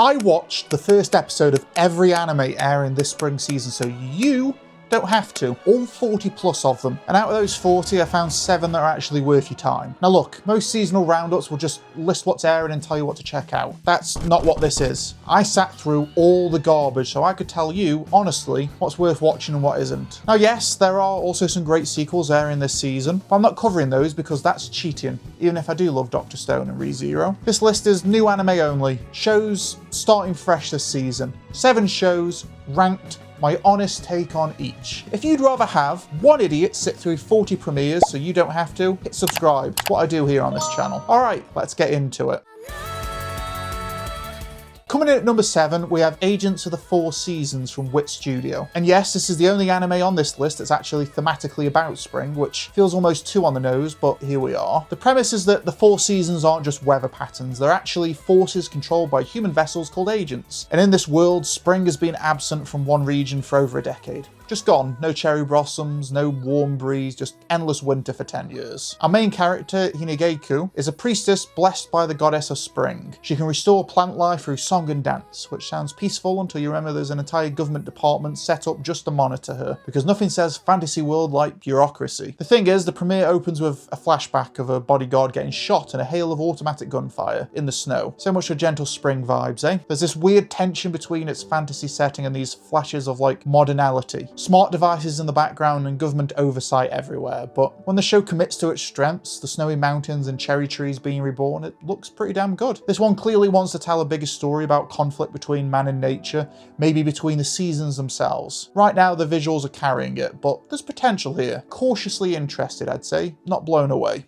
I watched the first episode of every anime airing this spring season, so you don't have to. All 40 plus of them. And out of those 40, I found 7 that are actually worth your time. Now look, most seasonal roundups will just list what's airing and tell you what to check out. That's not what this is. I sat through all the garbage so I could tell you, honestly, what's worth watching and what isn't. Now yes, there are also some great sequels airing this season, but I'm not covering those because that's cheating, even if I do love Dr. Stone and ReZero. This list is new anime only. Shows starting fresh this season. 7 shows, ranked, my honest take on each. If you'd rather have one idiot sit through 40 premieres so you don't have to, hit subscribe. It's what I do here on this channel. Alright, let's get into it. Coming in at number 7, we have Agents of the Four Seasons from Wit Studio. And yes, this is the only anime on this list that's actually thematically about spring, which feels almost too on the nose, but here we are. The premise is that the 4 seasons aren't just weather patterns, they're actually forces controlled by human vessels called agents. And in this world, spring has been absent from one region for over a decade. Just gone. No cherry blossoms, no warm breeze, just endless winter for 10 years. Our main character, Hinegeki, is a priestess blessed by the goddess of spring. She can restore plant life through song and dance, which sounds peaceful until you remember there's an entire government department set up just to monitor her, because nothing says fantasy world like bureaucracy. The thing is, the premiere opens with a flashback of a bodyguard getting shot in a hail of automatic gunfire in the snow. So much for gentle spring vibes, eh? There's this weird tension between its fantasy setting and these flashes of like modernality. Smart devices in the background and government oversight everywhere, but when the show commits to its strengths, the snowy mountains and cherry trees being reborn, it looks pretty damn good. This one clearly wants to tell a bigger story about conflict between man and nature, maybe between the seasons themselves. Right now the visuals are carrying it, but there's potential here. Cautiously interested, I'd say, not blown away.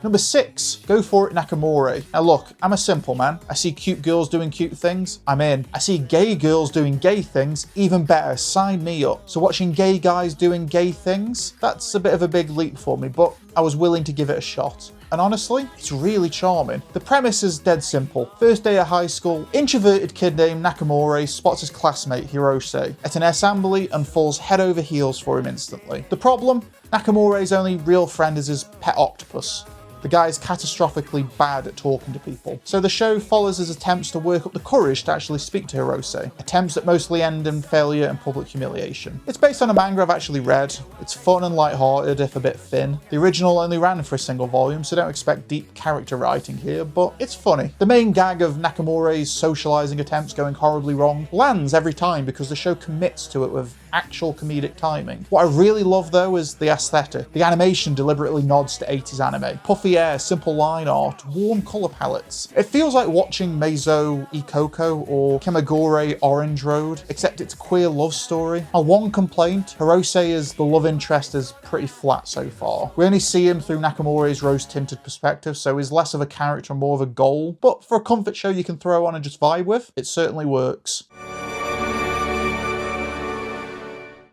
Number 6, Go For It Nakamore. Now look, I'm a simple man. I see cute girls doing cute things, I'm in. I see gay girls doing gay things, even better, sign me up. So watching gay guys doing gay things, that's a bit of a big leap for me, but I was willing to give it a shot. And honestly, it's really charming. The premise is dead simple. First day of high school, introverted kid named Nakamore spots his classmate Hirose at an assembly and falls head over heels for him instantly. The problem? Nakamore's only real friend is his pet octopus. The guy is catastrophically bad at talking to people. So the show follows his attempts to work up the courage to actually speak to Hirose, attempts that mostly end in failure and public humiliation. It's based on a manga I've actually read. It's fun and light-hearted, if a bit thin. The original only ran for a single volume, so don't expect deep character writing here, but it's funny. The main gag of Nakamore's socializing attempts going horribly wrong lands every time because the show commits to it with actual comedic timing. What I really love though is the aesthetic. The animation deliberately nods to 80s anime. Puffy hair, simple line art, warm colour palettes. It feels like watching Meizo Ikoko or Kemagure Orange Road, except it's a queer love story. My one complaint, Hirose is the love interest is pretty flat so far. We only see him through Nakamore's rose-tinted perspective, so he's less of a character and more of a goal, but for a comfort show you can throw on and just vibe with, it certainly works.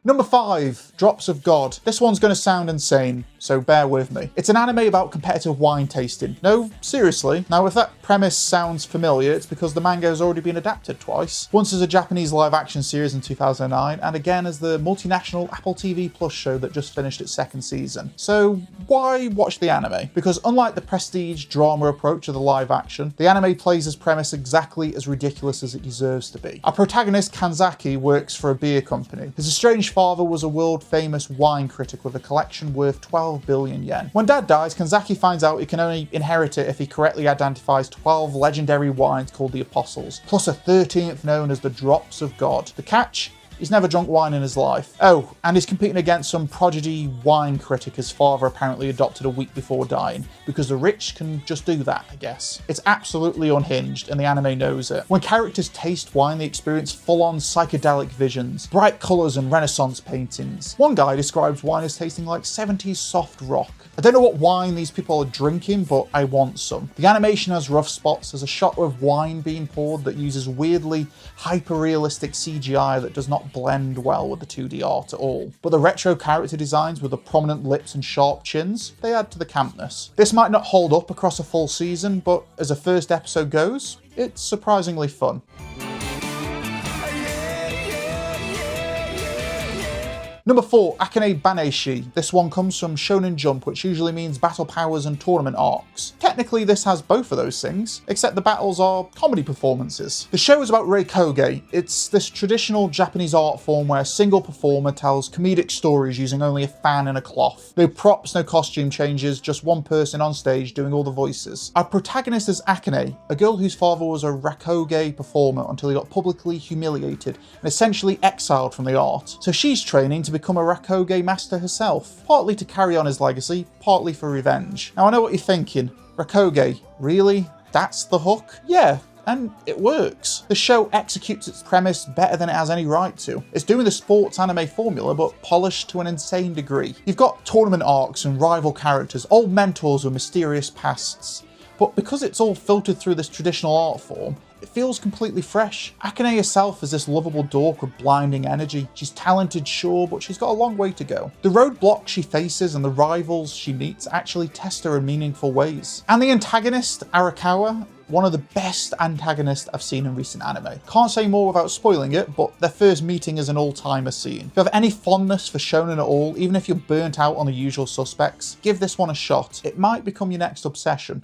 Number 5, Drops of God. This one's going to sound insane, so bear with me. It's an anime about competitive wine tasting. No, seriously. Now, if that premise sounds familiar, it's because the manga has already been adapted twice. Once as a Japanese live-action series in 2009, and again as the multinational Apple TV Plus show that just finished its 2nd season. So why watch the anime? Because unlike the prestige drama approach of the live-action, the anime plays its premise exactly as ridiculous as it deserves to be. Our protagonist, Kanzaki, works for a beer company. His estranged father was a world-famous wine critic with a collection worth 12 billion yen. When dad dies, Kanzaki finds out he can only inherit it if he correctly identifies 12 legendary wines called the Apostles, plus a 13th known as the Drops of God. The catch? He's never drunk wine in his life. Oh, and he's competing against some prodigy wine critic his father apparently adopted a week before dying, because the rich can just do that, I guess. It's absolutely unhinged, and the anime knows it. When characters taste wine, they experience full-on psychedelic visions, bright colours and Renaissance paintings. One guy describes wine as tasting like 70s soft rock. I don't know what wine these people are drinking, but I want some. The animation has rough spots. There's a shot of wine being poured that uses weirdly hyper-realistic CGI that does not blend well with the 2D art at all. But the retro character designs with the prominent lips and sharp chins, they add to the campness. This might not hold up across a full season, but as a first episode goes, it's surprisingly fun. Number 4, Akane-banashi. This one comes from Shonen Jump, which usually means battle powers and tournament arcs. Technically, this has both of those things, except the battles are comedy performances. The show is about rakugo. It's this traditional Japanese art form where a single performer tells comedic stories using only a fan and a cloth. No props, no costume changes, just one person on stage doing all the voices. Our protagonist is Akane, a girl whose father was a rakugo performer until he got publicly humiliated and essentially exiled from the art. So she's training to become a rakugo master herself, partly to carry on his legacy, partly for revenge. Now I know what you're thinking, rakugo, really? That's the hook? Yeah, and it works. The show executes its premise better than it has any right to. It's doing the sports anime formula, but polished to an insane degree. You've got tournament arcs and rival characters, old mentors with mysterious pasts. But because it's all filtered through this traditional art form, it feels completely fresh. Akane herself is this lovable dork with blinding energy. She's talented, sure, but she's got a long way to go. The roadblocks she faces and the rivals she meets actually test her in meaningful ways. And the antagonist, Arakawa, one of the best antagonists I've seen in recent anime. Can't say more without spoiling it, but their first meeting is an all-timer scene. If you have any fondness for shonen at all, even if you're burnt out on the usual suspects, give this one a shot. It might become your next obsession.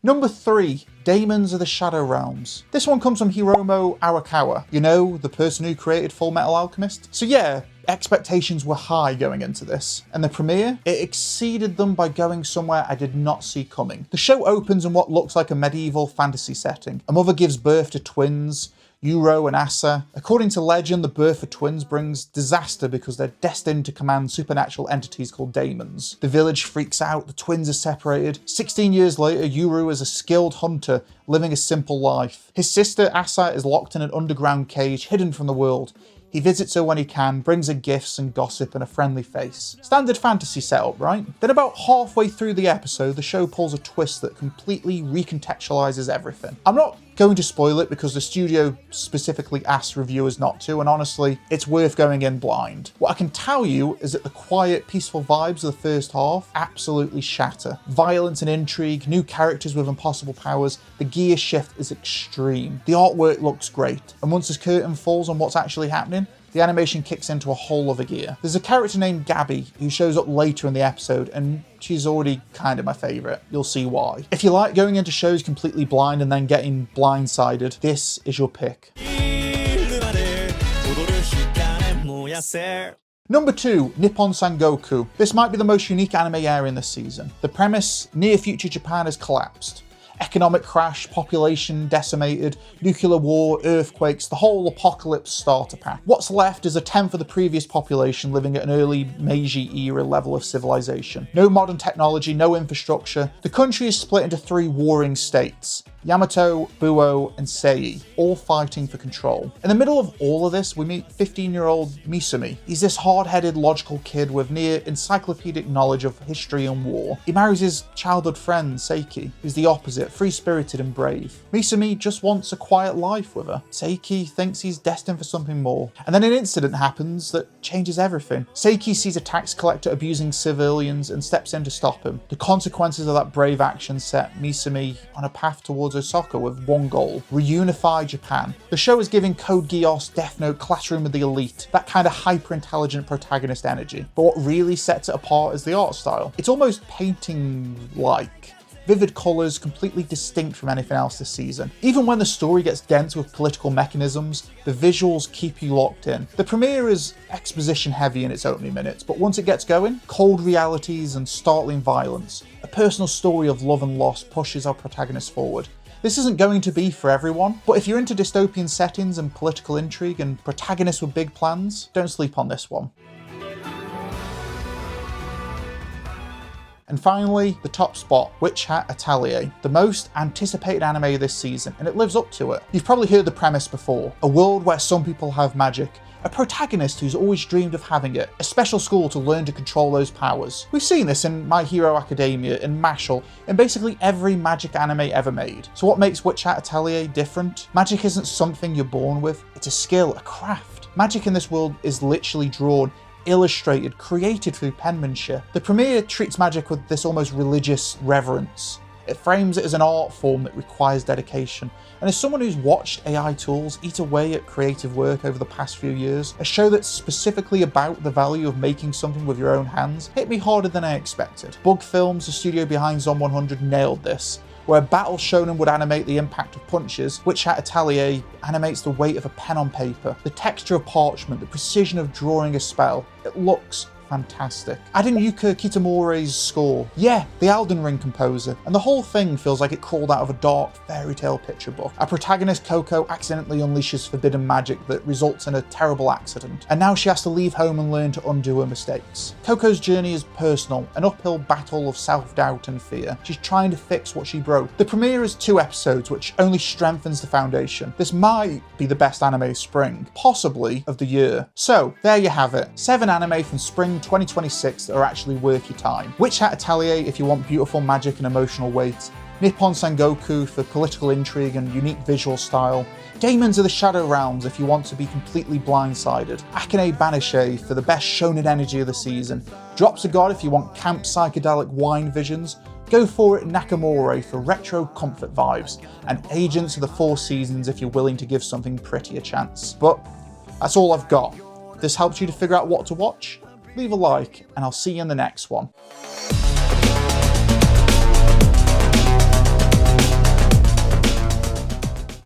Number 3, Daemons of the Shadow Realms. This one comes from Hiromu Arakawa, you know, the person who created Fullmetal Alchemist. So yeah, expectations were high going into this, and the premiere, it exceeded them by going somewhere I did not see coming. The show opens in what looks like a medieval fantasy setting. A mother gives birth to twins, Yuro and Asa. According to legend, the birth of twins brings disaster because they're destined to command supernatural entities called Daemons. The village freaks out, the twins are separated. 16 years later, Yuro is a skilled hunter living a simple life. His sister Asa is locked in an underground cage hidden from the world. He visits her when he can, brings her gifts and gossip and a friendly face. Standard fantasy setup, right? Then about halfway through the episode, the show pulls a twist that completely recontextualizes everything. I'm not going to spoil it because the studio specifically asked reviewers not to, and honestly, it's worth going in blind. What I can tell you is that the quiet, peaceful vibes of the first half absolutely shatter. Violence and intrigue, new characters with impossible powers, the gear shift is extreme. The artwork looks great, and once the curtain falls on what's actually happening, the animation kicks into a whole other gear. There's a character named Gabby who shows up later in the episode, and she's already kind of my favourite. You'll see why. If you like going into shows completely blind and then getting blindsided, this is your pick. Number 2, Nippon Sangoku. This might be the most unique anime airing this season. The premise, near future Japan has collapsed. Economic crash, population decimated, nuclear war, earthquakes, the whole apocalypse starter pack. What's left is a tenth of the previous population living at an early Meiji era level of civilization. No modern technology, no infrastructure. The country is split into 3 warring states. Yamato, Buo, and Sei, all fighting for control. In the middle of all of this, we meet 15-year-old Misumi. He's this hard-headed, logical kid with near encyclopedic knowledge of history and war. He marries his childhood friend, Seiki, who's the opposite, free-spirited and brave. Misumi just wants a quiet life with her. Seiki thinks he's destined for something more. And then an incident happens that changes everything. Seiki sees a tax collector abusing civilians and steps in to stop him. The consequences of that brave action set Misumi on a path towards Osaka with one goal: reunify Japan. The show is giving Code Geass, Death Note, Classroom of the Elite, that kind of hyper-intelligent protagonist energy. But what really sets it apart is the art style. It's almost painting-like. Vivid colours, completely distinct from anything else this season. Even when the story gets dense with political mechanisms, the visuals keep you locked in. The premiere is exposition heavy in its opening minutes, but once it gets going, cold realities and startling violence, a personal story of love and loss pushes our protagonist forward. This isn't going to be for everyone, but if you're into dystopian settings and political intrigue and protagonists with big plans, don't sleep on this one. And finally, the top spot, Witch Hat Atelier, the most anticipated anime this season, and it lives up to it. You've probably heard the premise before, a world where some people have magic, a protagonist who's always dreamed of having it, a special school to learn to control those powers. We've seen this in My Hero Academia, in Mashle, in basically every magic anime ever made. So what makes Witch Hat Atelier different? Magic isn't something you're born with, it's a skill, a craft. Magic in this world is literally drawn, illustrated, created through penmanship. The premiere treats magic with this almost religious reverence. It frames it as an art form that requires dedication. And as someone who's watched AI tools eat away at creative work over the past few years, a show that's specifically about the value of making something with your own hands hit me harder than I expected. Bug Films, the studio behind Zom 100, nailed this. Where Battle Shonen would animate the impact of punches, Witch Hat Atelier animates the weight of a pen on paper, the texture of parchment, the precision of drawing a spell. It looks fantastic. Add in Yuka Kitamore's score. Yeah, the Elden Ring composer. And the whole thing feels like it crawled out of a dark fairy tale picture book. Our protagonist Coco accidentally unleashes forbidden magic that results in a terrible accident, and now she has to leave home and learn to undo her mistakes. Coco's journey is personal, an uphill battle of self-doubt and fear. She's trying to fix what she broke. The premiere is 2 episodes, which only strengthens the foundation. This might be the best anime of spring, possibly of the year. So, there you have it. 7 anime from spring 2026 that are actually worth your time. Witch Hat Atelier if you want beautiful magic and emotional weight. Nippon Sangoku for political intrigue and unique visual style. Daemons of the Shadow Realms if you want to be completely blindsided. Akane-banashi for the best shonen energy of the season. Drops of God if you want camp psychedelic wine visions. Go for it Nakamore for retro comfort vibes. And Agents of the Four Seasons if you're willing to give something pretty a chance. But that's all I've got. If this helps you to figure out what to watch, leave a like, and I'll see you in the next one.